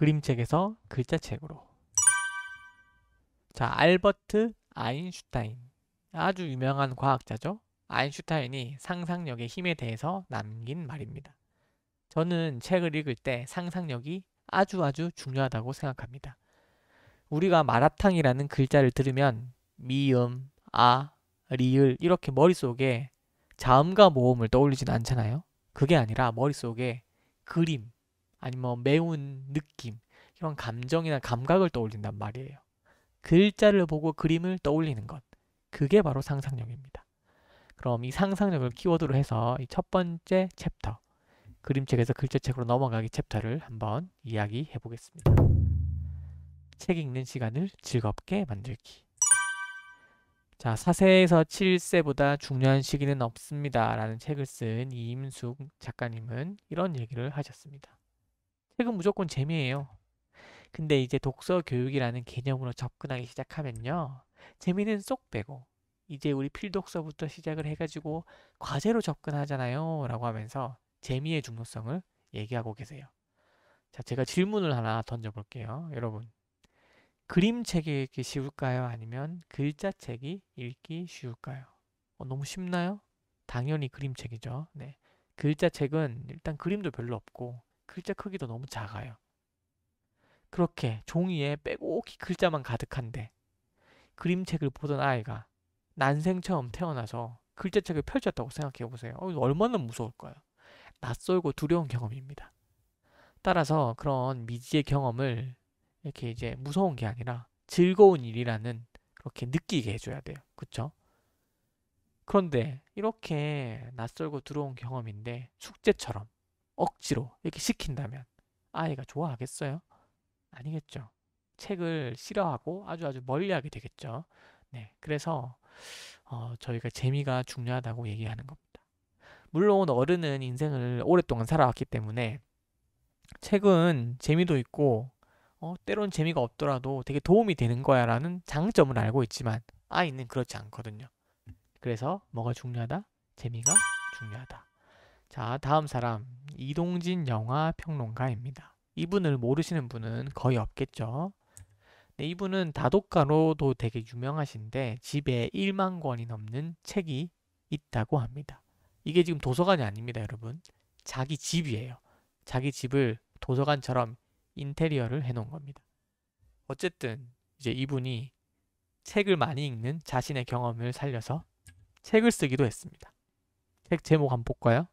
그림책에서 글자책으로. 자, 알버트 아인슈타인. 아주 유명한 과학자죠. 아인슈타인이 상상력의 힘에 대해서 남긴 말입니다. 저는 책을 읽을 때 상상력이 아주 중요하다고 생각합니다. 우리가 마라탕이라는 글자를 들으면 미음, 아, 리을 이렇게 머릿속에 자음과 모음을 떠올리진 않잖아요. 그게 아니라 머릿속에 그림, 아니면 매운 느낌, 이런 감정이나 감각을 떠올린단 말이에요. 글자를 보고 그림을 떠올리는 것. 그게 바로 상상력입니다. 그럼 이 상상력을 키워드로 해서 이 첫 번째 챕터, 그림책에서 글자책으로 넘어가기 챕터를 한번 이야기해 보겠습니다. 책 읽는 시간을 즐겁게 만들기. 자, 4세에서 7세보다 중요한 시기는 없습니다. 라는 책을 쓴 이임숙 작가님은 이런 얘기를 하셨습니다. 책은 무조건 재미예요. 근데 이제 독서 교육이라는 개념으로 접근하기 시작하면요. 재미는 쏙 빼고 이제 우리 필독서부터 시작을 해가지고 과제로 접근하잖아요. 라고 하면서 재미의 중요성을 얘기하고 계세요. 자, 제가 질문을 하나 던져볼게요. 여러분, 그림책이 읽기 쉬울까요? 아니면 글자책이 읽기 쉬울까요? 너무 쉽나요? 당연히 그림책이죠. 네. 글자책은 일단 그림도 별로 없고 글자 크기도 너무 작아요. 그렇게 종이에 빼곡히 글자만 가득한데 그림책을 보던 아이가 난생 처음 태어나서 글자책을 펼쳤다고 생각해 보세요. 얼마나 무서울까요? 낯설고 두려운 경험입니다. 따라서 그런 미지의 경험을 이렇게 이제 무서운 게 아니라 즐거운 일이라는 그렇게 느끼게 해줘야 돼요. 그쵸? 그런데 이렇게 낯설고 두려운 경험인데 숙제처럼 억지로 이렇게 시킨다면 아이가 좋아하겠어요? 아니겠죠. 책을 싫어하고 아주 멀리하게 되겠죠. 네, 그래서 저희가 재미가 중요하다고 얘기하는 겁니다. 물론 어른은 인생을 오랫동안 살아왔기 때문에 책은 재미도 있고 때론 재미가 없더라도 되게 도움이 되는 거야 라는 장점을 알고 있지만 아이는 그렇지 않거든요. 그래서 뭐가 중요하다? 재미가 중요하다. 자, 다음 사람 이동진 영화평론가입니다. 이분을 모르시는 분은 거의 없겠죠. 네, 이분은 다독가로도 되게 유명하신데 집에 1만 권이 넘는 책이 있다고 합니다. 이게 지금 도서관이 아닙니다, 여러분. 자기 집이에요. 자기 집을 도서관처럼 인테리어를 해놓은 겁니다. 어쨌든 이제 이분이 책을 많이 읽는 자신의 경험을 살려서 책을 쓰기도 했습니다. 책 제목 한번 볼까요?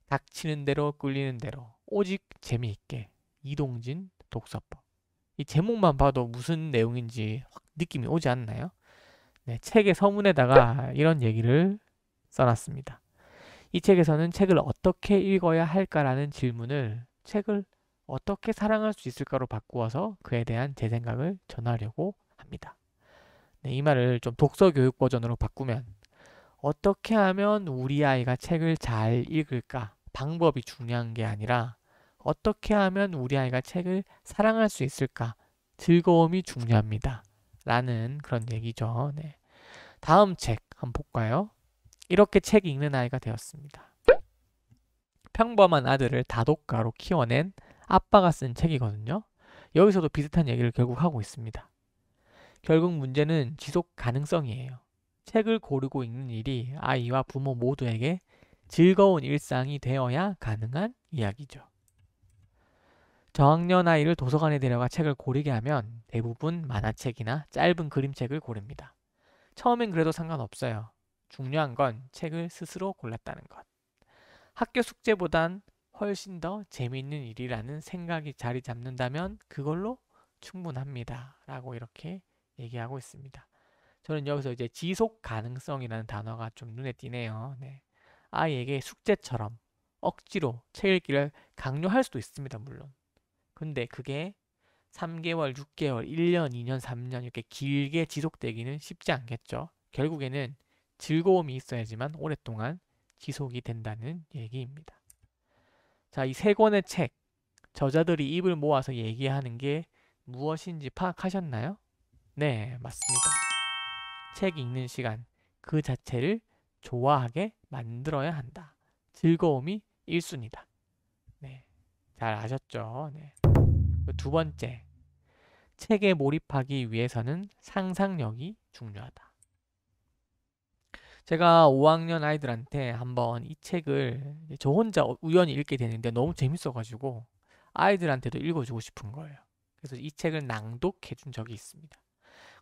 닥치는 대로 끌리는 대로 오직 재미있게 이동진 독서법. 이 제목만 봐도 무슨 내용인지 확 느낌이 오지 않나요? 네, 책의 서문에다가 이런 얘기를 써놨습니다. 이 책에서는 책을 어떻게 읽어야 할까라는 질문을 책을 어떻게 사랑할 수 있을까로 바꾸어서 그에 대한 제 생각을 전하려고 합니다. 네, 이 말을 좀 독서 교육 버전으로 바꾸면 어떻게 하면 우리 아이가 책을 잘 읽을까? 방법이 중요한 게 아니라 어떻게 하면 우리 아이가 책을 사랑할 수 있을까? 즐거움이 중요합니다. 라는 그런 얘기죠. 네. 다음 책 한번 볼까요? 이렇게 책 읽는 아이가 되었습니다. 평범한 아들을 다독가로 키워낸 아빠가 쓴 책이거든요. 여기서도 비슷한 얘기를 결국 하고 있습니다. 결국 문제는 지속 가능성이에요. 책을 고르고 읽는 일이 아이와 부모 모두에게 즐거운 일상이 되어야 가능한 이야기죠. 저학년 아이를 도서관에 데려가 책을 고르게 하면 대부분 만화책이나 짧은 그림책을 고릅니다. 처음엔 그래도 상관없어요. 중요한 건 책을 스스로 골랐다는 것. 학교 숙제보단 훨씬 더 재미있는 일이라는 생각이 자리 잡는다면 그걸로 충분합니다. 라고 이렇게 얘기하고 있습니다. 저는 여기서 이제 지속 가능성이라는 단어가 좀 눈에 띄네요. 네. 아이에게 숙제처럼 억지로 책 읽기를 강요할 수도 있습니다, 물론. 근데 그게 3개월, 6개월, 1년, 2년, 3년 이렇게 길게 지속되기는 쉽지 않겠죠. 결국에는 즐거움이 있어야지만 오랫동안 지속이 된다는 얘기입니다. 자, 이 세 권의 책, 저자들이 입을 모아서 얘기하는 게 무엇인지 파악하셨나요? 네, 맞습니다. 책 읽는 시간 그 자체를 좋아하게 만들어야 한다. 즐거움이 1순위다. 네, 잘 아셨죠? 네. 두 번째, 책에 몰입하기 위해서는 상상력이 중요하다. 제가 5학년 아이들한테 한번 이 책을 저 혼자 우연히 읽게 되는데 너무 재밌어가지고 아이들한테도 읽어주고 싶은 거예요. 그래서 이 책을 낭독해 준 적이 있습니다.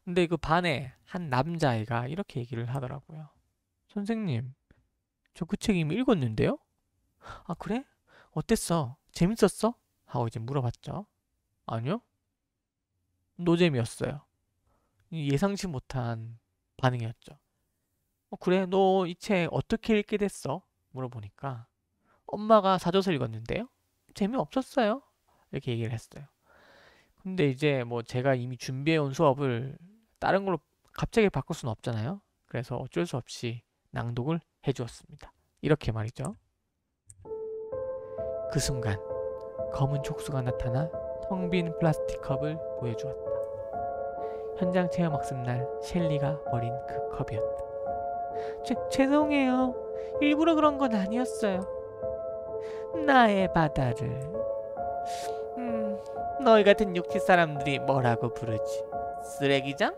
근데 그 반에 한 남자아이가 이렇게 얘기를 하더라고요. 선생님, 저 그 책 이미 읽었는데요? 아, 그래? 어땠어? 재밌었어? 하고 이제 물어봤죠. 아니요? 노잼이었어요. 예상치 못한 반응이었죠. 그래? 너 이 책 어떻게 읽게 됐어? 물어보니까 엄마가 사줘서 읽었는데요? 재미없었어요. 이렇게 얘기를 했어요. 근데 이제 뭐 제가 이미 준비해온 수업을 다른 걸로 갑자기 바꿀 수는 없잖아요. 그래서 어쩔 수 없이 낭독을 해주었습니다. 이렇게 말이죠. 그 순간 검은 촉수가 나타나 텅 빈 플라스틱 컵을 보여주었다. 현장 체험 학습날 셸리가 버린 그 컵이었다. 죄송해요. 일부러 그런 건 아니었어요. 나의 바다를. 너희 같은 육지 사람들이 뭐라고 부르지? 쓰레기장?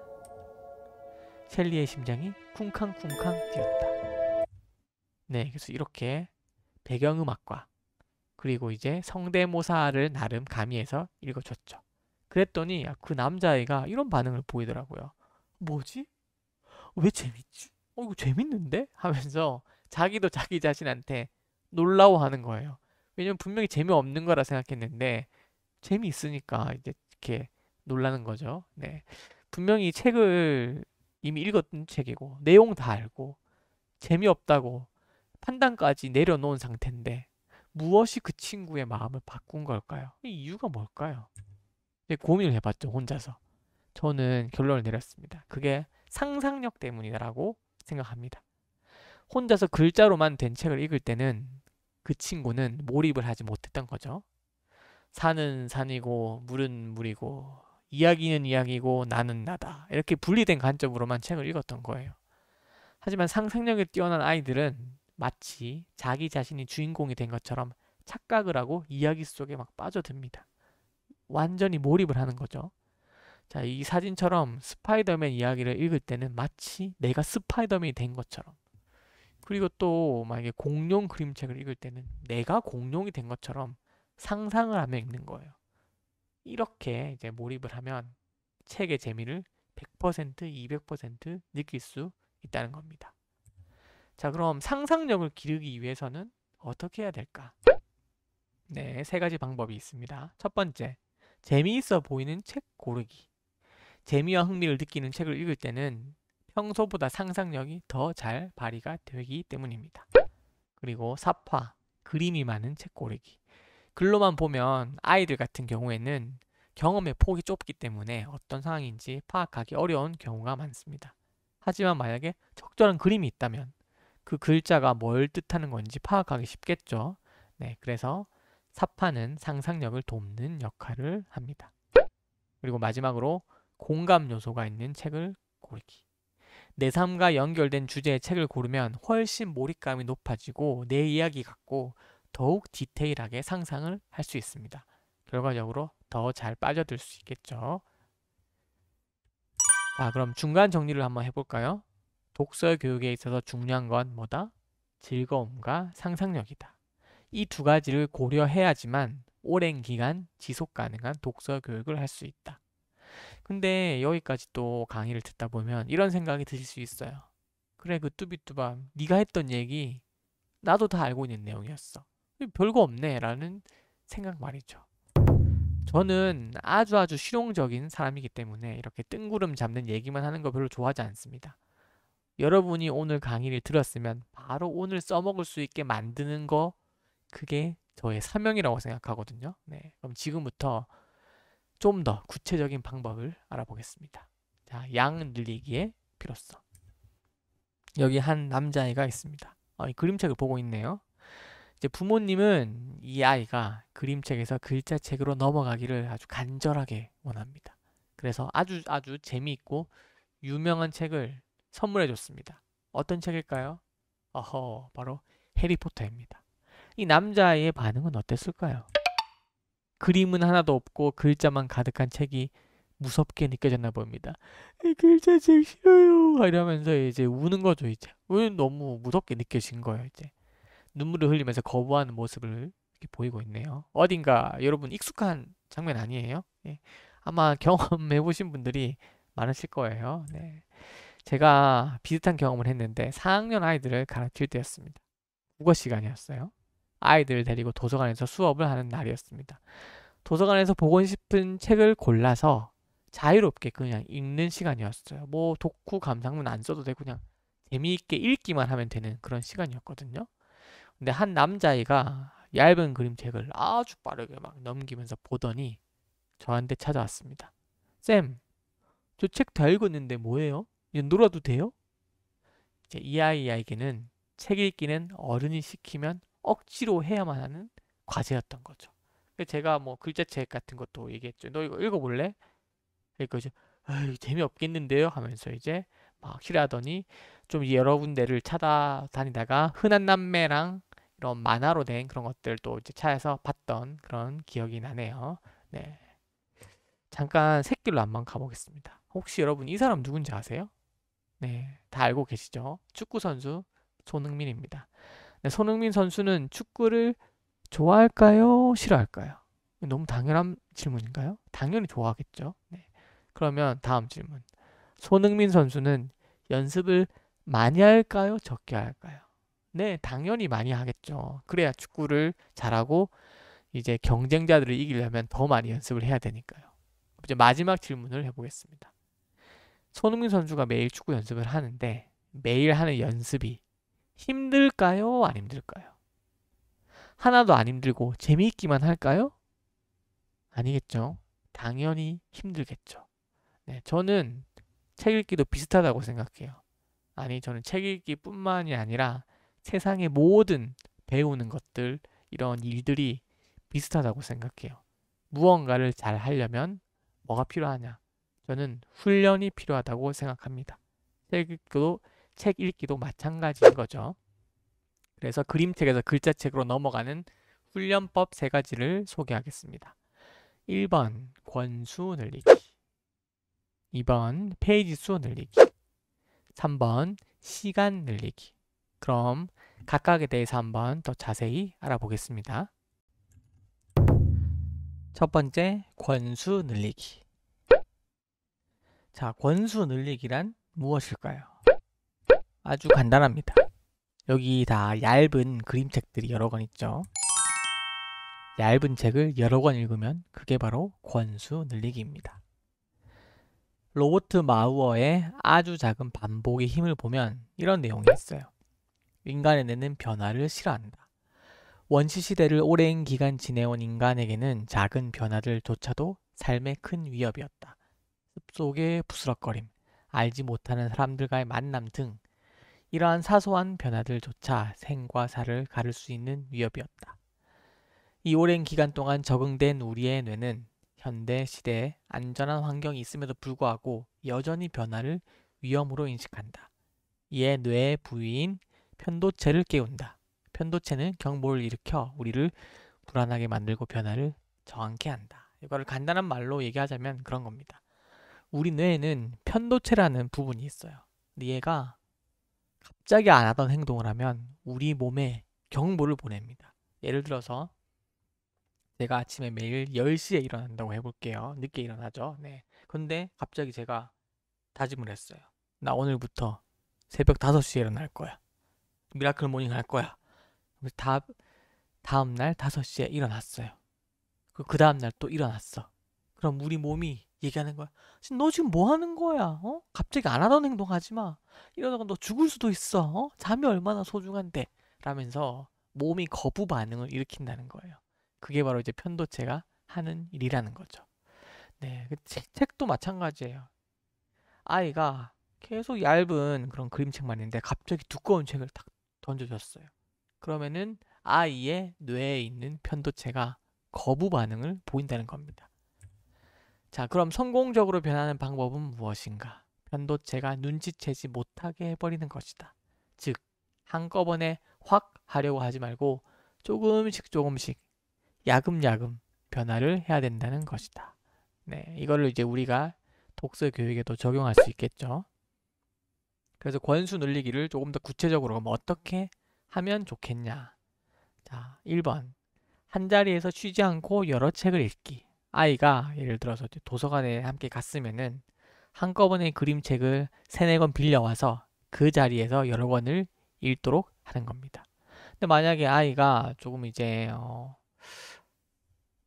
셸리의 심장이 쿵쾅쿵쾅 뛰었다. 네, 그래서 이렇게 배경음악과 그리고 이제 성대모사를 나름 가미해서 읽어줬죠. 그랬더니 그 남자애가 이런 반응을 보이더라고요. 뭐지? 왜 재밌지? 이거 재밌는데? 하면서 자기도 자기 자신한테 놀라워하는 거예요. 왜냐면 분명히 재미없는 거라 생각했는데 재미있으니까 이제 이렇게 놀라는 거죠. 네. 분명히 책을 이미 읽었던 책이고 내용 다 알고 재미없다고 판단까지 내려놓은 상태인데 무엇이 그 친구의 마음을 바꾼 걸까요? 이 이유가 뭘까요? 이제 고민을 해봤죠, 혼자서. 저는 결론을 내렸습니다. 그게 상상력 때문이라고 생각합니다. 혼자서 글자로만 된 책을 읽을 때는 그 친구는 몰입을 하지 못했던 거죠. 산은 산이고 물은 물이고 이야기는 이야기고 나는 나다. 이렇게 분리된 관점으로만 책을 읽었던 거예요. 하지만 상상력이 뛰어난 아이들은 마치 자기 자신이 주인공이 된 것처럼 착각을 하고 이야기 속에 막 빠져듭니다. 완전히 몰입을 하는 거죠. 자, 이 사진처럼 스파이더맨 이야기를 읽을 때는 마치 내가 스파이더맨이 된 것처럼. 그리고 또 만약에 공룡 그림책을 읽을 때는 내가 공룡이 된 것처럼 상상을 하며 읽는 거예요. 이렇게 이제 몰입을 하면 책의 재미를 100%, 200% 느낄 수 있다는 겁니다. 자, 그럼 상상력을 기르기 위해서는 어떻게 해야 될까? 네, 세 가지 방법이 있습니다. 첫 번째, 재미있어 보이는 책 고르기. 재미와 흥미를 느끼는 책을 읽을 때는 평소보다 상상력이 더 잘 발휘가 되기 때문입니다. 그리고 삽화, 그림이 많은 책 고르기. 글로만 보면 아이들 같은 경우에는 경험의 폭이 좁기 때문에 어떤 상황인지 파악하기 어려운 경우가 많습니다. 하지만 만약에 적절한 그림이 있다면 그 글자가 뭘 뜻하는 건지 파악하기 쉽겠죠. 네, 그래서 삽화는 상상력을 돕는 역할을 합니다. 그리고 마지막으로 공감 요소가 있는 책을 고르기. 내 삶과 연결된 주제의 책을 고르면 훨씬 몰입감이 높아지고 내 이야기 같고 더욱 디테일하게 상상을 할 수 있습니다. 결과적으로 더 잘 빠져들 수 있겠죠. 자, 그럼 중간 정리를 한번 해볼까요? 독서 교육에 있어서 중요한 건 뭐다? 즐거움과 상상력이다. 이 두 가지를 고려해야지만 오랜 기간 지속 가능한 독서 교육을 할 수 있다. 근데 여기까지 또 강의를 듣다 보면 이런 생각이 드실 수 있어요. 그래, 그 뚜비뚜밤 네가 했던 얘기 나도 다 알고 있는 내용이었어. 별거 없네 라는 생각 말이죠. 저는 아주 실용적인 사람이기 때문에 이렇게 뜬구름 잡는 얘기만 하는 거 별로 좋아하지 않습니다. 여러분이 오늘 강의를 들었으면 바로 오늘 써먹을 수 있게 만드는 거, 그게 저의 사명이라고 생각하거든요. 네, 그럼 지금부터 좀 더 구체적인 방법을 알아보겠습니다. 자, 양 늘리기의 필요성. 여기 한 남자아이가 있습니다. 이 그림책을 보고 있네요. 이제 부모님은 이 아이가 그림책에서 글자책으로 넘어가기를 아주 간절하게 원합니다. 그래서 아주 재미있고 유명한 책을 선물해 줬습니다. 어떤 책일까요? 바로 해리포터입니다. 이 남자아이의 반응은 어땠을까요? 그림은 하나도 없고 글자만 가득한 책이 무섭게 느껴졌나 봅니다. 글자책 싫어요 이러면서 이제 우는 거죠. 이제 너무 무섭게 느껴진 거예요. 이제 눈물을 흘리면서 거부하는 모습을 이렇게 보이고 있네요. 어딘가 여러분 익숙한 장면 아니에요? 예. 아마 경험해 보신 분들이 많으실 거예요. 네. 제가 비슷한 경험을 했는데 4학년 아이들을 가르칠 때였습니다. 국어 시간이었어요. 아이들을 데리고 도서관에서 수업을 하는 날이었습니다. 도서관에서 보고 싶은 책을 골라서 자유롭게 그냥 읽는 시간이었어요. 뭐 독후 감상문 안 써도 되고 그냥 재미있게 읽기만 하면 되는 그런 시간이었거든요. 근데 한 남자아이가 얇은 그림책을 아주 빠르게 막 넘기면서 보더니 저한테 찾아왔습니다. 쌤, 저 책 다 읽었는데 뭐예요? 이제 놀아도 돼요? 이제 이 아이에게는 책 읽기는 어른이 시키면 억지로 해야만 하는 과제였던 거죠. 그래서 제가 뭐 글자책 같은 것도 얘기했죠. 너 이거 읽어볼래? 그러니까 이제 재미없겠는데요 하면서 이제 막 싫어하더니 좀 여러 군데를 찾아다니다가 흔한 남매랑 이런 만화로 된 그런 것들도 이제 차에서 봤던 그런 기억이 나네요. 네. 잠깐 샛길로 한번 가보겠습니다. 혹시 여러분 이 사람 누군지 아세요? 네, 다 알고 계시죠? 축구 선수 손흥민입니다. 네, 손흥민 선수는 축구를 좋아할까요? 싫어할까요? 너무 당연한 질문인가요? 당연히 좋아하겠죠. 네. 그러면 다음 질문. 손흥민 선수는 연습을 많이 할까요? 적게 할까요? 네, 당연히 많이 하겠죠. 그래야 축구를 잘하고 이제 경쟁자들을 이기려면 더 많이 연습을 해야 되니까요. 이제 마지막 질문을 해보겠습니다. 손흥민 선수가 매일 축구 연습을 하는데 매일 하는 연습이 힘들까요? 안 힘들까요? 하나도 안 힘들고 재미있기만 할까요? 아니겠죠. 당연히 힘들겠죠. 네, 저는 책 읽기도 비슷하다고 생각해요. 아니, 저는 책 읽기뿐만이 아니라 세상의 모든 배우는 것들, 이런 일들이 비슷하다고 생각해요. 무언가를 잘 하려면 뭐가 필요하냐? 저는 훈련이 필요하다고 생각합니다. 책 읽기도 마찬가지인 거죠. 그래서 그림책에서 글자책으로 넘어가는 훈련법 3가지를 소개하겠습니다. 1번 권수 늘리기, 2번 페이지 수 늘리기, 3번 시간 늘리기. 그럼 각각에 대해서 한번 더 자세히 알아보겠습니다. 첫 번째, 권수 늘리기. 자, 권수 늘리기란 무엇일까요? 아주 간단합니다. 여기 다 얇은 그림책들이 여러 권 있죠. 얇은 책을 여러 권 읽으면 그게 바로 권수 늘리기입니다. 로버트 마우어의 아주 작은 반복의 힘을 보면 이런 내용이 있어요. 인간의 뇌는 변화를 싫어한다. 원시 시대를 오랜 기간 지내온 인간에게는 작은 변화들조차도 삶의 큰 위협이었다. 습속의 부스럭거림, 알지 못하는 사람들과의 만남 등 이러한 사소한 변화들조차 생과 사를 가를 수 있는 위협이었다. 이 오랜 기간 동안 적응된 우리의 뇌는 현대 시대에 안전한 환경이 있음에도 불구하고 여전히 변화를 위험으로 인식한다. 이에 뇌의 부위인 편도체를 깨운다. 편도체는 경보를 일으켜 우리를 불안하게 만들고 변화를 저항케 한다. 이거를 간단한 말로 얘기하자면 그런 겁니다. 우리 뇌에는 편도체라는 부분이 있어요. 근데 얘가 갑자기 안 하던 행동을 하면 우리 몸에 경보를 보냅니다. 예를 들어서 제가 아침에 매일 10시에 일어난다고 해볼게요. 늦게 일어나죠. 네. 근데 갑자기 제가 다짐을 했어요. 나 오늘부터 새벽 5시에 일어날 거야. 미라클 모닝 할 거야. 다음날 5시에 일어났어요. 그 다음날 또 일어났어. 그럼 우리 몸이 얘기하는 거야. 너 지금 뭐 하는 거야? 어? 갑자기 안 하던 행동 하지 마. 이러다가 너 죽을 수도 있어. 어? 잠이 얼마나 소중한데. 라면서 몸이 거부 반응을 일으킨다는 거예요. 그게 바로 이제 편도체가 하는 일이라는 거죠. 네, 책도 마찬가지예요. 아이가 계속 얇은 그런 그림책만 있는데 갑자기 두꺼운 책을 딱 던져줬어요. 그러면은 아이의 뇌에 있는 편도체가 거부 반응을 보인다는 겁니다. 자, 그럼 성공적으로 변하는 방법은 무엇인가? 편도체가 눈치채지 못하게 해버리는 것이다. 즉, 한꺼번에 확 하려고 하지 말고 조금씩 야금야금 변화를 해야 된다는 것이다. 네, 이거를 이제 우리가 독서 교육에도 적용할 수 있겠죠. 그래서 권수 늘리기를 조금 더 구체적으로 뭐 어떻게 하면 좋겠냐. 자, 1번. 한 자리에서 쉬지 않고 여러 책을 읽기. 아이가 예를 들어서 도서관에 함께 갔으면은 한꺼번에 그림책을 3-4권 빌려와서 그 자리에서 여러 권을 읽도록 하는 겁니다. 근데 만약에 아이가 조금 이제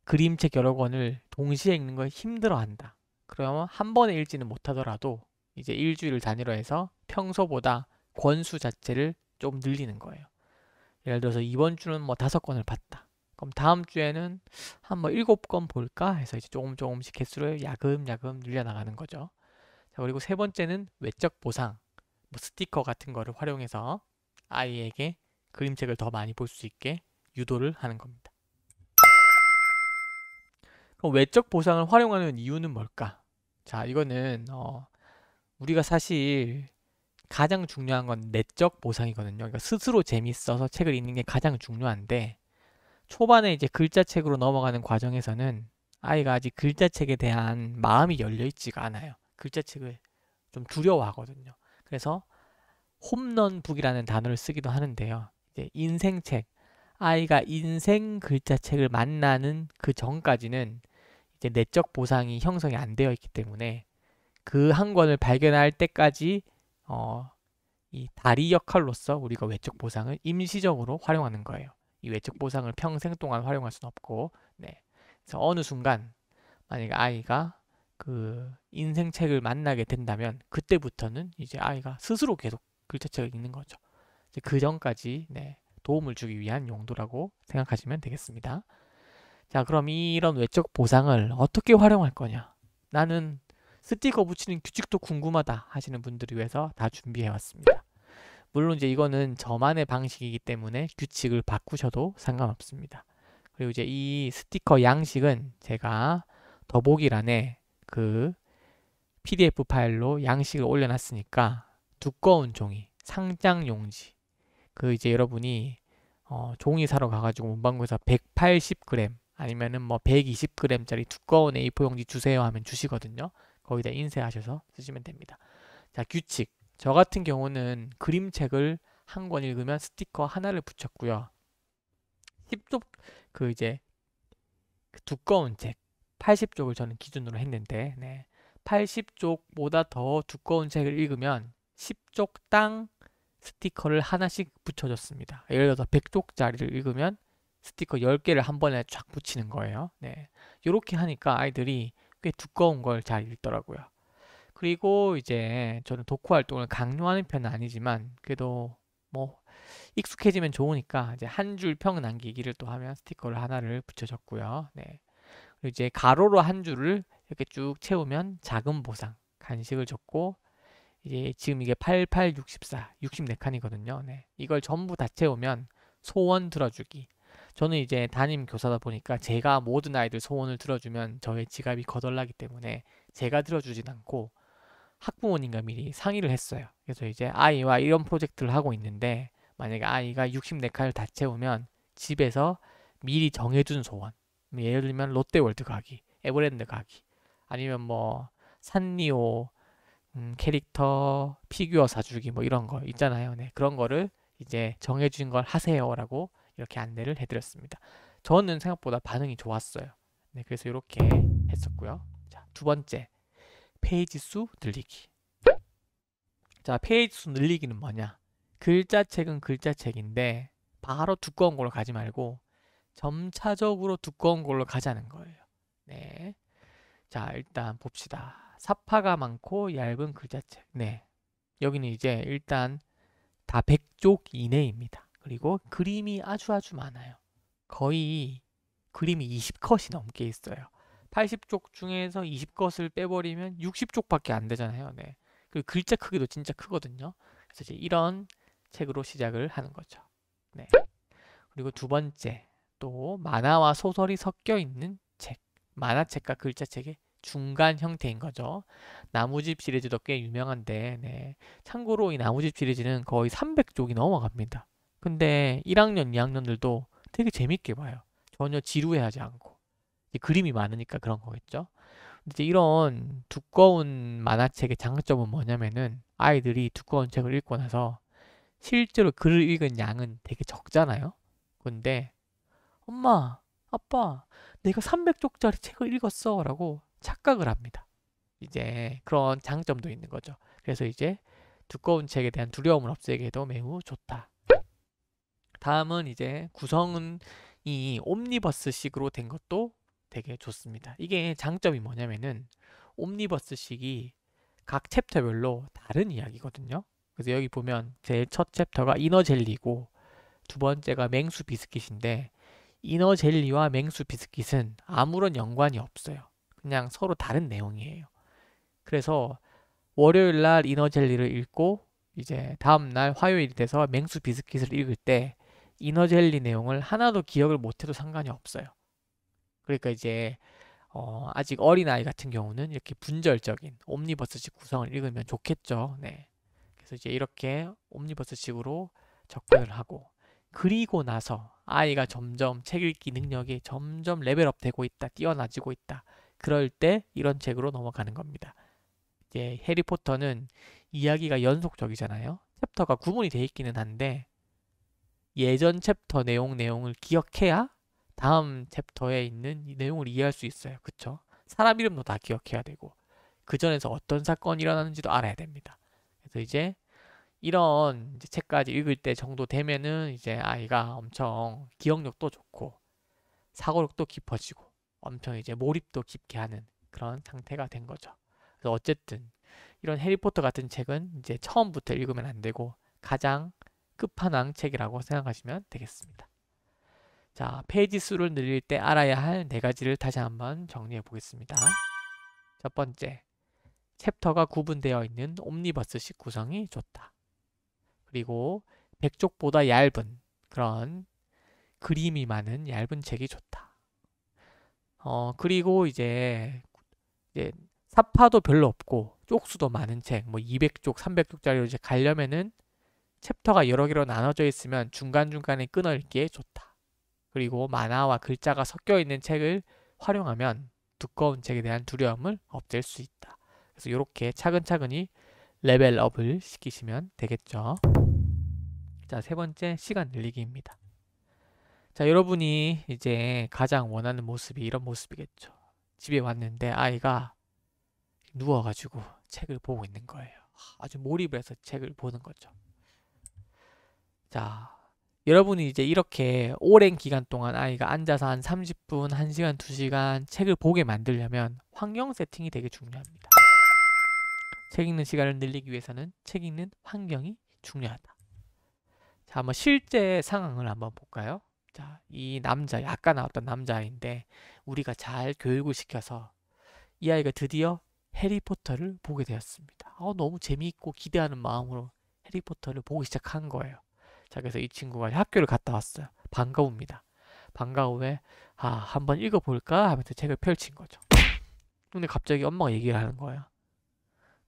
그림책 여러 권을 동시에 읽는 걸 힘들어한다. 그러면 한 번에 읽지는 못하더라도 이제 일주일을 단위로 해서 평소보다 권수 자체를 좀 늘리는 거예요. 예를 들어서 이번 주는 뭐 5권을 봤다. 그럼 다음 주에는 한 뭐 7권 볼까 해서 이제 조금씩 개수를 야금야금 늘려나가는 거죠. 자, 그리고 세 번째는 외적 보상, 뭐 스티커 같은 거를 활용해서 아이에게 그림책을 더 많이 볼 수 있게 유도를 하는 겁니다. 그럼 외적 보상을 활용하는 이유는 뭘까? 자, 이거는 우리가 사실 가장 중요한 건 내적 보상이거든요. 그러니까 스스로 재밌어서 책을 읽는 게 가장 중요한데 초반에 이제 글자책으로 넘어가는 과정에서는 아이가 아직 글자책에 대한 마음이 열려 있지가 않아요. 글자책을 좀 두려워하거든요. 그래서 홈런북이라는 단어를 쓰기도 하는데요. 이제 인생책, 아이가 인생 글자책을 만나는 그 전까지는 이제 내적 보상이 형성이 안 되어 있기 때문에 그 한 권을 발견할 때까지 이 다리 역할로서 우리가 외적 보상을 임시적으로 활용하는 거예요. 이 외적 보상을 평생 동안 활용할 수는 없고, 네. 그래서 어느 순간 만약에 아이가 그 인생책을 만나게 된다면 그때부터는 이제 아이가 스스로 계속 글자책을 읽는 거죠. 이제 그 전까지 네, 도움을 주기 위한 용도라고 생각하시면 되겠습니다. 자, 그럼 이런 외적 보상을 어떻게 활용할 거냐? 나는 스티커 붙이는 규칙도 궁금하다 하시는 분들을 위해서 다 준비해 왔습니다. 물론 이제 이거는 저만의 방식이기 때문에 규칙을 바꾸셔도 상관없습니다. 그리고 이제 이 스티커 양식은 제가 더보기란에 그 PDF 파일로 양식을 올려놨으니까 두꺼운 종이, 상장 용지, 그 이제 여러분이 종이 사러 가가지고 문방구에서 180g 아니면은 뭐 120g짜리 두꺼운 A4 용지 주세요 하면 주시거든요. 거기다 인쇄하셔서 쓰시면 됩니다. 자, 규칙. 저 같은 경우는 그림책을 한 권 읽으면 스티커 하나를 붙였고요. 10쪽 그 이제 그 두꺼운 책 80쪽을 저는 기준으로 했는데 네. 80쪽보다 더 두꺼운 책을 읽으면 10쪽당 스티커를 하나씩 붙여줬습니다. 예를 들어서 100쪽짜리를 읽으면 스티커 10개를 한 번에 쫙 붙이는 거예요. 네. 이렇게 하니까 아이들이 꽤 두꺼운 걸 잘 읽더라고요. 그리고 이제 저는 독후 활동을 강요하는 편은 아니지만 그래도 뭐 익숙해지면 좋으니까 이제 한 줄 평 남기기를 또 하면 스티커를 하나를 붙여줬고요. 네. 그리고 이제 가로로 한 줄을 이렇게 쭉 채우면 작은 보상, 간식을 줬고 이제 지금 이게 88, 64, 64칸이거든요. 네. 이걸 전부 다 채우면 소원 들어주기. 저는 이제 담임 교사다 보니까 제가 모든 아이들 소원을 들어주면 저의 지갑이 거덜나기 때문에 제가 들어주진 않고 학부모님과 미리 상의를 했어요. 그래서 이제 아이와 이런 프로젝트를 하고 있는데 만약에 아이가 64칸을 다 채우면 집에서 미리 정해준 소원, 예를 들면 롯데월드 가기, 에버랜드 가기, 아니면 뭐 산리오 캐릭터 피규어 사주기 뭐 이런 거 있잖아요. 네, 그런 거를 이제 정해준 걸 하세요라고 이렇게 안내를 해드렸습니다. 저는 생각보다 반응이 좋았어요. 네, 그래서 이렇게 했었고요. 자, 두 번째, 페이지 수 늘리기. 자, 페이지 수 늘리기는 뭐냐? 글자책은 글자책인데 바로 두꺼운 걸로 가지 말고 점차적으로 두꺼운 걸로 가자는 거예요. 네. 자, 일단 봅시다. 사파가 많고 얇은 글자책. 네. 여기는 이제 일단 다 100쪽 이내입니다. 그리고 그림이 아주 많아요. 거의 그림이 20컷이 넘게 있어요. 80쪽 중에서 20컷을 빼버리면 60쪽밖에 안 되잖아요. 네. 그리고 글자 크기도 진짜 크거든요. 그래서 이제 이런 책으로 시작을 하는 거죠. 네. 그리고 두 번째, 또 만화와 소설이 섞여 있는 책. 만화책과 글자책의 중간 형태인 거죠. 나무집 시리즈도 꽤 유명한데, 네. 참고로 이 나무집 시리즈는 거의 300쪽이 넘어갑니다. 근데 1학년, 2학년들도 되게 재밌게 봐요. 전혀 지루해하지 않고. 이제 그림이 많으니까 그런 거겠죠. 이제 이런 두꺼운 만화책의 장점은 뭐냐면은 아이들이 두꺼운 책을 읽고 나서 실제로 글을 읽은 양은 되게 적잖아요. 근데 엄마, 아빠, 내가 300쪽짜리 책을 읽었어 라고 착각을 합니다. 이제 그런 장점도 있는 거죠. 그래서 이제 두꺼운 책에 대한 두려움을 없애기에도 매우 좋다. 다음은 이제 구성은 이 옴니버스식으로 된 것도 되게 좋습니다. 이게 장점이 뭐냐면은 옴니버스식이 각 챕터별로 다른 이야기거든요. 그래서 여기 보면 제일 첫 챕터가 이너젤리고 두 번째가 맹수 비스킷인데 이너젤리와 맹수 비스킷은 아무런 연관이 없어요. 그냥 서로 다른 내용이에요. 그래서 월요일 날 이너젤리를 읽고 이제 다음 날 화요일이 돼서 맹수 비스킷을 읽을 때 이너젤리 내용을 하나도 기억을 못해도 상관이 없어요. 그러니까 이제 아직 어린아이 같은 경우는 이렇게 분절적인 옴니버스식 구성을 읽으면 좋겠죠. 네. 그래서 이제 이렇게 옴니버스식으로 접근을 하고 그리고 나서 아이가 점점 책 읽기 능력이 점점 레벨업 되고 있다, 뛰어나지고 있다. 그럴 때 이런 책으로 넘어가는 겁니다. 이제 해리포터는 이야기가 연속적이잖아요. 챕터가 구분이 돼 있기는 한데 예전 챕터 내용을 기억해야 다음 챕터에 있는 이 내용을 이해할 수 있어요. 그쵸? 사람 이름도 다 기억해야 되고 그 전에서 어떤 사건이 일어나는지도 알아야 됩니다. 그래서 이제 이런 이제 책까지 읽을 때 정도 되면은 이제 아이가 엄청 기억력도 좋고 사고력도 깊어지고 엄청 이제 몰입도 깊게 하는 그런 상태가 된 거죠. 그래서 어쨌든 이런 해리포터 같은 책은 이제 처음부터 읽으면 안 되고 가장 끝판왕 책이라고 생각하시면 되겠습니다. 자, 페이지 수를 늘릴 때 알아야 할 네 가지를 다시 한번 정리해 보겠습니다. 첫 번째, 챕터가 구분되어 있는 옴니버스식 구성이 좋다. 그리고 100쪽보다 얇은 그런 그림이 많은 얇은 책이 좋다. 그리고 이제 사파도 별로 없고 쪽수도 많은 책, 뭐 200쪽, 300쪽짜리로 이제 가려면은 챕터가 여러 개로 나눠져 있으면 중간중간에 끊어 읽기에 좋다. 그리고 만화와 글자가 섞여 있는 책을 활용하면 두꺼운 책에 대한 두려움을 없앨 수 있다. 그래서 이렇게 차근차근히 레벨업을 시키시면 되겠죠. 자, 세 번째, 시간 늘리기입니다. 자, 여러분이 이제 가장 원하는 모습이 이런 모습이겠죠. 집에 왔는데 아이가 누워가지고 책을 보고 있는 거예요. 아주 몰입을 해서 책을 보는 거죠. 자, 여러분이 이제 이렇게 오랜 기간 동안 아이가 앉아서 한 30분, 1시간, 2시간 책을 보게 만들려면 환경 세팅이 되게 중요합니다. 책 읽는 시간을 늘리기 위해서는 책 읽는 환경이 중요하다. 자, 한번 실제 상황을 한번 볼까요? 자, 이 남자, 아까 나왔던 남자아이인데 우리가 잘 교육을 시켜서 이 아이가 드디어 해리포터를 보게 되었습니다. 너무 재미있고 기대하는 마음으로 해리포터를 보기 시작한 거예요. 자, 그래서 이 친구가 학교를 갔다 왔어요. 방과 후입니다. 방과 후에 한번 읽어볼까 하면서 책을 펼친 거죠. 근데 갑자기 엄마가 얘기를 하는 거예요.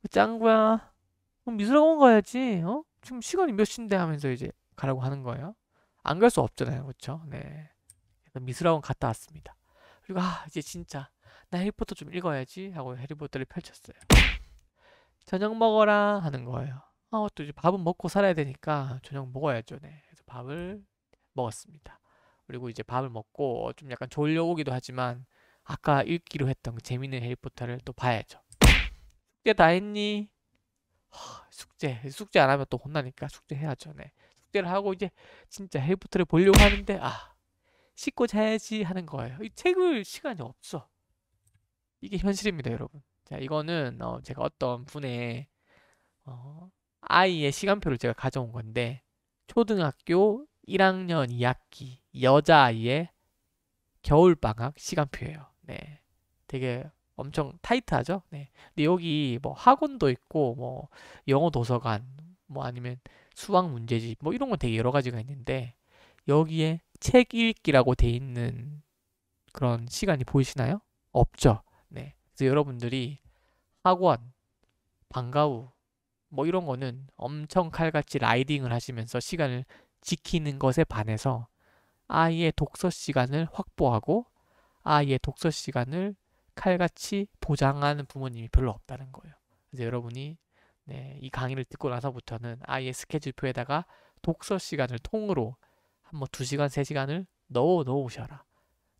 짱구야, 미술학원 가야지. 지금 시간이 몇 시인데 하면서 이제 가라고 하는 거예요. 안 갈 수 없잖아요. 그렇죠? 네. 미술학원 갔다 왔습니다. 그리고 이제 진짜 나 해리포터 좀 읽어야지 하고 해리포터를 펼쳤어요. 저녁 먹어라 하는 거예요. 또 이제 밥은 먹고 살아야 되니까 저녁 먹어야죠. 네. 그래서 밥을 먹었습니다. 그리고 이제 밥을 먹고 좀 약간 졸려오기도 하지만 아까 읽기로 했던 그 재밌는 해리포터를 또 봐야죠. 숙제 다 했니? 숙제 안 하면 또 혼나니까 숙제 해야죠. 네. 숙제를 하고 이제 진짜 해리포터를 보려고 하는데 씻고 자야지 하는 거예요. 이 책을 시간이 없어. 이게 현실입니다, 여러분. 자, 이거는 제가 어떤 분의 아이의 시간표를 제가 가져온 건데 초등학교 1학년 2학기 여자아이의 겨울방학 시간표예요. 네. 되게 엄청 타이트하죠? 네. 근데 여기 뭐 학원도 있고 뭐 영어 도서관 뭐 아니면 수학 문제집 뭐 이런 건 되게 여러 가지가 있는데 여기에 책 읽기라고 돼 있는 그런 시간이 보이시나요? 없죠. 네. 그래서 여러분들이 학원, 방과 후 뭐 이런 거는 엄청 칼같이 라이딩을 하시면서 시간을 지키는 것에 반해서 아이의 독서 시간을 확보하고 아이의 독서 시간을 칼같이 보장하는 부모님이 별로 없다는 거예요. 그래서 여러분이 네, 이 강의를 듣고 나서부터는 아이의 스케줄표에다가 독서 시간을 통으로 한 뭐 2시간, 3시간을 넣어 놓으셔라.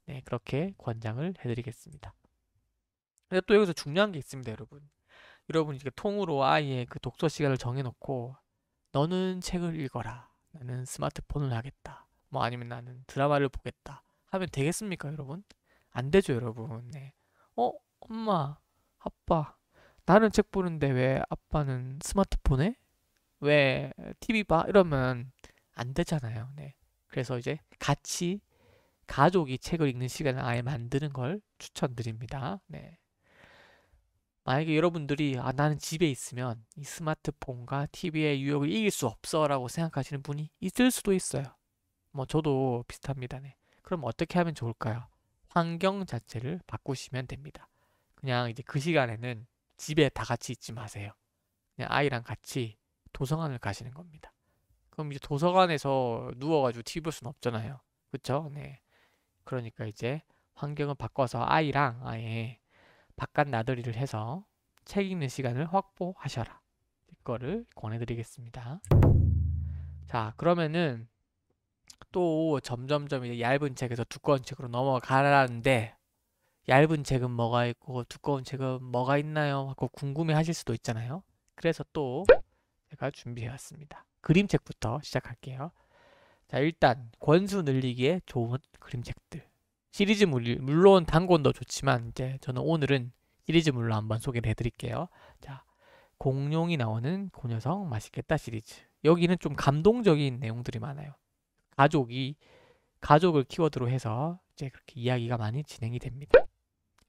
네, 그렇게 권장을 해드리겠습니다. 근데 또 여기서 중요한 게 있습니다, 여러분. 여러분이 이렇게 통으로 아이의 그 독서 시간을 정해놓고 너는 책을 읽어라. 나는 스마트폰을 하겠다. 뭐 아니면 나는 드라마를 보겠다. 하면 되겠습니까, 여러분? 안 되죠, 여러분. 네. 엄마, 아빠, 나는 책 보는데 왜 아빠는 스마트폰에? 왜 TV 봐? 이러면 안 되잖아요. 네. 그래서 이제 같이 가족이 책을 읽는 시간을 아예 만드는 걸 추천드립니다. 네. 만약에 여러분들이 나는 집에 있으면 이 스마트폰과 TV의 유혹을 이길 수 없어 라고 생각하시는 분이 있을 수도 있어요. 뭐 저도 비슷합니다. 네. 그럼 어떻게 하면 좋을까요? 환경 자체를 바꾸시면 됩니다. 그냥 이제 그 시간에는 집에 다 같이 있지 마세요. 그냥 아이랑 같이 도서관을 가시는 겁니다. 그럼 이제 도서관에서 누워가지고 TV 볼 수는 없잖아요. 그쵸? 네. 그러니까 이제 환경을 바꿔서 아이랑 아예 바깥 나들이를 해서 책 읽는 시간을 확보하셔라. 이거를 권해드리겠습니다. 자, 그러면은 또 점점점 이제 얇은 책에서 두꺼운 책으로 넘어가라는데 얇은 책은 뭐가 있고 두꺼운 책은 뭐가 있나요? 하고 궁금해 하실 수도 있잖아요. 그래서 또 제가 준비해 왔습니다. 그림책부터 시작할게요. 자, 일단 권수 늘리기에 좋은 그림책들. 물론 단권도 좋지만 이제 저는 오늘은 시리즈물로 한번 소개를 해드릴게요. 자, 공룡이 나오는 고녀석 맛있겠다 시리즈. 여기는 좀 감동적인 내용들이 많아요. 가족을 키워드로 해서 이제 그렇게 이야기가 많이 진행이 됩니다.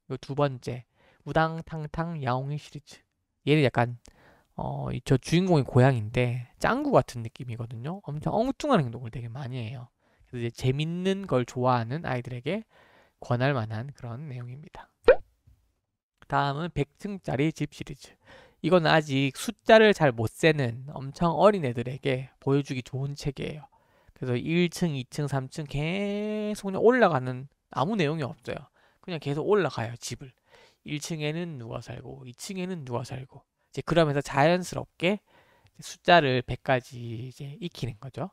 그리고 두 번째, 우당탕탕 야옹이 시리즈. 얘는 약간 저 주인공의 고양인데 짱구 같은 느낌이거든요. 엄청 엉뚱한 행동을 되게 많이 해요. 그래서 이제 재밌는 걸 좋아하는 아이들에게 권할 만한 그런 내용입니다. 다음은 100층짜리 집 시리즈. 이건 아직 숫자를 잘 못 세는 엄청 어린 애들에게 보여주기 좋은 책이에요. 그래서 1층, 2층, 3층 계속 그냥 올라가는 아무 내용이 없어요. 그냥 계속 올라가요, 집을. 1층에는 누가 살고, 2층에는 누가 살고. 이제 그러면서 자연스럽게 숫자를 100까지 이제 익히는 거죠.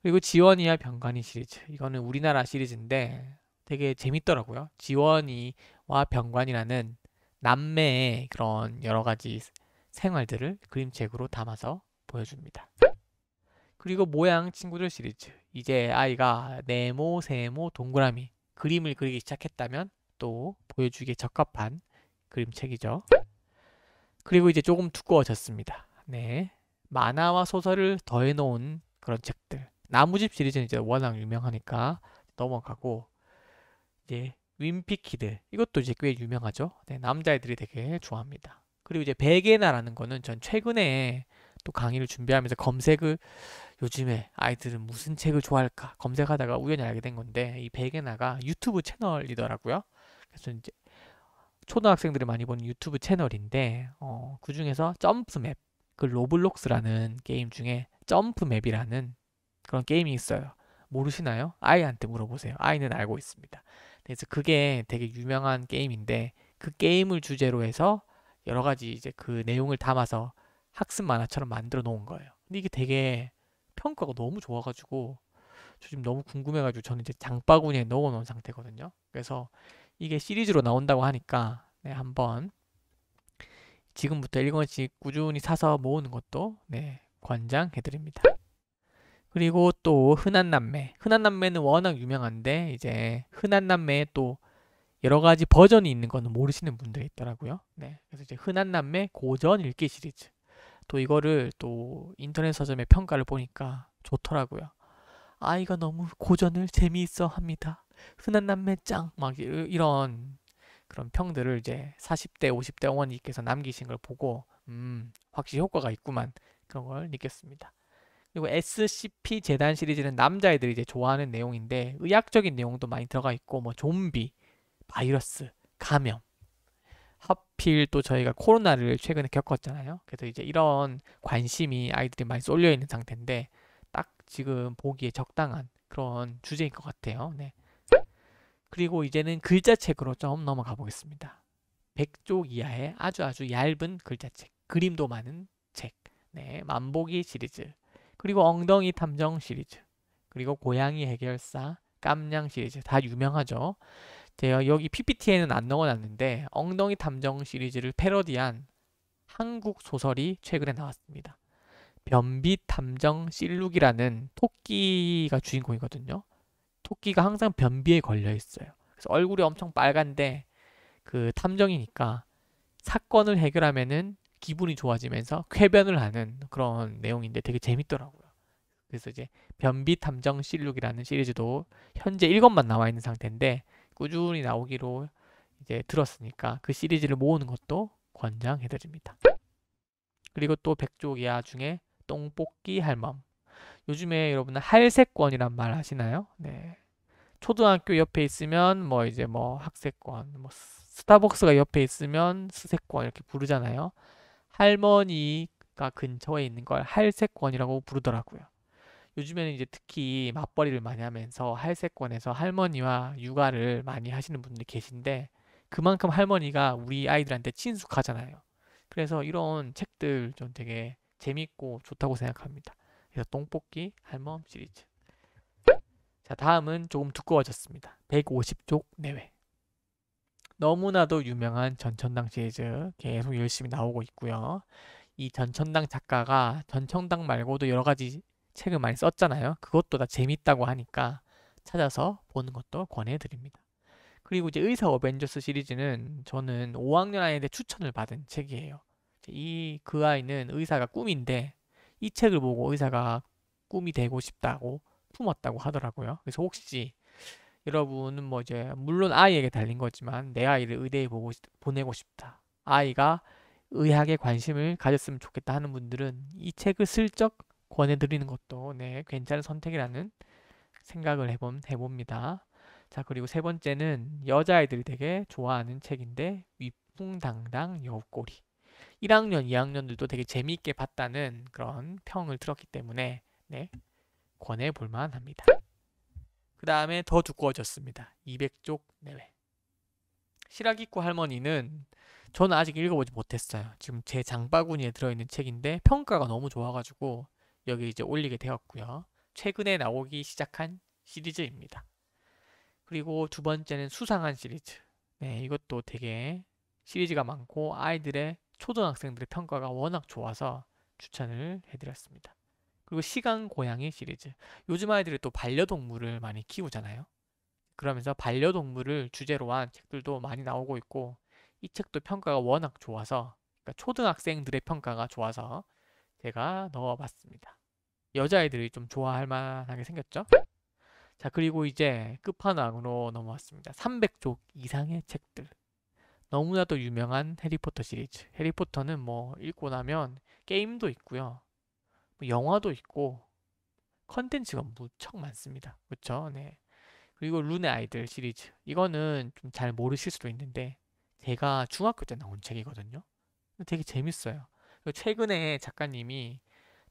그리고 지원이와 병관이 시리즈. 이거는 우리나라 시리즈인데 되게 재밌더라고요. 지원이와 병관이라는 남매의 그런 여러 가지 생활들을 그림책으로 담아서 보여줍니다. 그리고 모양 친구들 시리즈. 이제 아이가 네모, 세모, 동그라미 그림을 그리기 시작했다면 또 보여주기에 적합한 그림책이죠. 그리고 이제 조금 두꺼워졌습니다. 네. 만화와 소설을 더해놓은 그런 책들. 나무집 시리즈는 이제 워낙 유명하니까 넘어가고 이제 윈피키드 이것도 이제 꽤 유명하죠. 네, 남자애들이 되게 좋아합니다. 그리고 이제 베개나라는 거는 전 최근에 또 강의를 준비하면서 검색을 요즘에 아이들은 무슨 책을 좋아할까 검색하다가 우연히 알게 된 건데 이 베개나가 유튜브 채널이더라고요. 그래서 이제 초등학생들이 많이 보는 유튜브 채널인데 그 중에서 점프맵 그 로블록스라는 게임 중에 점프맵이라는 그런 게임이 있어요. 모르시나요? 아이한테 물어보세요. 아이는 알고 있습니다. 그래서 그게 되게 유명한 게임인데 그 게임을 주제로 해서 여러 가지 이제 그 내용을 담아서 학습 만화처럼 만들어 놓은 거예요. 근데 이게 되게 평가가 너무 좋아가지고 저 지금 너무 궁금해가지고 저는 이제 장바구니에 넣어놓은 상태거든요. 그래서 이게 시리즈로 나온다고 하니까 네, 한번 지금부터 1권씩 꾸준히 사서 모으는 것도 네, 권장해드립니다. 그리고 또 흔한 남매. 흔한 남매는 워낙 유명한데 이제 흔한 남매에 또 여러 가지 버전이 있는 거는 모르시는 분들이 있더라고요. 네. 그래서 이제 흔한 남매 고전 읽기 시리즈. 또 이거를 또 인터넷 서점의 평가를 보니까 좋더라고요. 아이가 너무 고전을 재미있어 합니다. 흔한 남매 짱! 막 이런 그런 평들을 이제 40대, 50대 어머니께서 남기신 걸 보고 확실히 효과가 있구만 그런 걸 느꼈습니다. 그리고 SCP 재단 시리즈는 남자애들이 이제 좋아하는 내용인데 의학적인 내용도 많이 들어가 있고 뭐 좀비, 바이러스, 감염 하필 또 저희가 코로나를 최근에 겪었잖아요. 그래서 이제 이런 관심이 아이들이 많이 쏠려 있는 상태인데 딱 지금 보기에 적당한 그런 주제인 것 같아요. 네. 그리고 이제는 글자책으로 좀 넘어가 보겠습니다. 100쪽 이하의 아주 얇은 글자책, 그림도 많은 책, 네, 만보기 시리즈, 그리고 엉덩이 탐정 시리즈, 그리고 고양이 해결사, 깜냥 시리즈 다 유명하죠. 제가 여기 PPT에는 안 넣어놨는데 엉덩이 탐정 시리즈를 패러디한 한국 소설이 최근에 나왔습니다. 변비 탐정 실룩이라는 토끼가 주인공이거든요. 토끼가 항상 변비에 걸려 있어요. 그래서 얼굴이 엄청 빨간데 그 탐정이니까 사건을 해결하면은 기분이 좋아지면서 쾌변을 하는 그런 내용인데 되게 재밌더라고요. 그래서 이제 변비 탐정 실룩이라는 시리즈도 현재 1권만 나와 있는 상태인데 꾸준히 나오기로 이제 들었으니까 그 시리즈를 모으는 것도 권장해 드립니다. 그리고 또 백조 이하 중에 똥뽑기 할멈. 요즘에 여러분은 할세권이란 말 하시나요? 네. 초등학교 옆에 있으면 뭐 이제 뭐 학세권, 뭐 스타벅스가 옆에 있으면 스세권 이렇게 부르잖아요. 할머니가 근처에 있는 걸 할세권이라고 부르더라고요. 요즘에는 이제 특히 맞벌이를 많이 하면서 할세권에서 할머니와 육아를 많이 하시는 분들이 계신데 그만큼 할머니가 우리 아이들한테 친숙하잖아요. 그래서 이런 책들 좀 되게 재밌고 좋다고 생각합니다. 그래서 똥뽑기 할멈 시리즈. 자, 다음은 조금 두꺼워졌습니다. 150쪽 내외. 너무나도 유명한 전천당 시리즈 계속 열심히 나오고 있고요. 이 전천당 작가가 전천당 말고도 여러 가지 책을 많이 썼잖아요. 그것도 다 재밌다고 하니까 찾아서 보는 것도 권해드립니다. 그리고 이제 의사 어벤져스 시리즈는 저는 5학년 아이한테 추천을 받은 책이에요. 그 아이는 의사가 꿈인데 이 책을 보고 의사가 꿈이 되고 싶다고 품었다고 하더라고요. 그래서 혹시 여러분은 뭐 이제 물론 아이에게 달린 거지만 내 아이를 의대에 보내고 싶다. 아이가 의학에 관심을 가졌으면 좋겠다 하는 분들은 이 책을 슬쩍 권해드리는 것도 네, 괜찮은 선택이라는 생각을 해봅니다. 자, 그리고 세 번째는 여자아이들이 되게 좋아하는 책인데 위풍당당 여우꼬리. 1학년, 2학년들도 되게 재미있게 봤다는 그런 평을 들었기 때문에 네, 권해볼 만합니다. 그 다음에 더 두꺼워졌습니다. 200쪽 내외. 시라기쿠 할머니는 저는 아직 읽어보지 못했어요. 지금 제 장바구니에 들어있는 책인데 평가가 너무 좋아가지고 여기 이제 올리게 되었고요. 최근에 나오기 시작한 시리즈입니다. 그리고 두 번째는 수상한 시리즈. 네, 이것도 되게 시리즈가 많고 아이들의 초등학생들의 평가가 워낙 좋아서 추천을 해드렸습니다. 그리고 시간 고양이 시리즈. 요즘 아이들이 또 반려동물을 많이 키우잖아요. 그러면서 반려동물을 주제로 한 책들도 많이 나오고 있고 이 책도 평가가 워낙 좋아서 그러니까 초등학생들의 평가가 좋아서 제가 넣어봤습니다. 여자아이들이 좀 좋아할 만하게 생겼죠? 자, 그리고 이제 끝판왕으로 넘어왔습니다. 300쪽 이상의 책들. 너무나도 유명한 해리포터 시리즈. 해리포터는 뭐 읽고 나면 게임도 있고요. 뭐 영화도 있고 컨텐츠가 무척 많습니다. 그렇죠? 네. 그리고 룬의 아이들 시리즈. 이거는 좀 잘 모르실 수도 있는데 제가 중학교 때 나온 책이거든요. 되게 재밌어요. 그리고 최근에 작가님이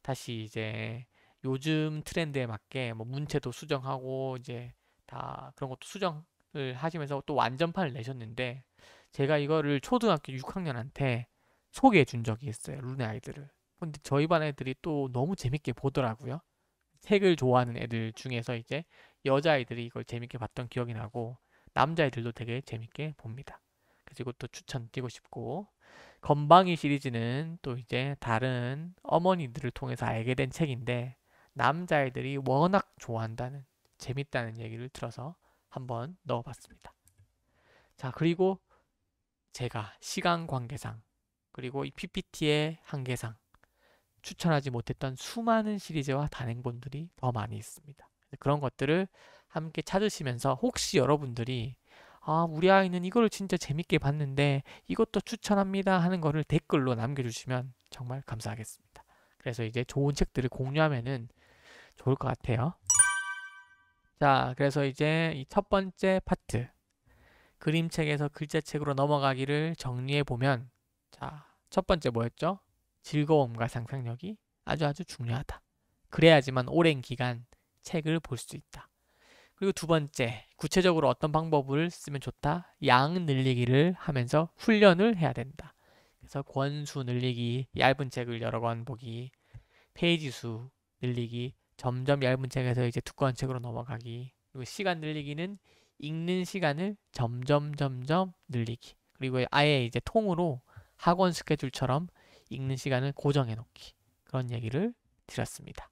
다시 이제 요즘 트렌드에 맞게 뭐 문체도 수정하고 이제 다 그런 것도 수정을 하시면서 또 완전판을 내셨는데 제가 이거를 초등학교 6학년한테 소개해 준 적이 있어요. 룬의 아이들을. 근데 저희 반 애들이 또 너무 재밌게 보더라고요. 책을 좋아하는 애들 중에서 이제 여자아이들이 이걸 재밌게 봤던 기억이 나고 남자아이들도 되게 재밌게 봅니다. 그래서 이것도 추천드리고 싶고 건방이 시리즈는 또 이제 다른 어머니들을 통해서 알게 된 책인데 남자아이들이 워낙 좋아한다는 재밌다는 얘기를 들어서 한번 넣어봤습니다. 자, 그리고 제가 시간 관계상 그리고 이 PPT의 한계상 추천하지 못했던 수많은 시리즈와 단행본들이 더 많이 있습니다. 그런 것들을 함께 찾으시면서 혹시 여러분들이 우리 아이는 이거를 진짜 재밌게 봤는데 이것도 추천합니다 하는 거를 댓글로 남겨주시면 정말 감사하겠습니다. 그래서 이제 좋은 책들을 공유하면은 좋을 것 같아요. 자, 그래서 이제 이 첫 번째 파트 그림책에서 글자책으로 넘어가기를 정리해 보면 자, 첫 번째 뭐였죠? 즐거움과 상상력이 아주 중요하다. 그래야지만 오랜 기간 책을 볼 수 있다. 그리고 두 번째, 구체적으로 어떤 방법을 쓰면 좋다? 양 늘리기를 하면서 훈련을 해야 된다. 그래서 권수 늘리기, 얇은 책을 여러 권 보기, 페이지 수 늘리기, 점점 얇은 책에서 이제 두꺼운 책으로 넘어가기, 그리고 시간 늘리기는 읽는 시간을 점점 늘리기, 그리고 아예 이제 통으로 학원 스케줄처럼 읽는 시간을 고정해 놓기, 그런 얘기를 드렸습니다.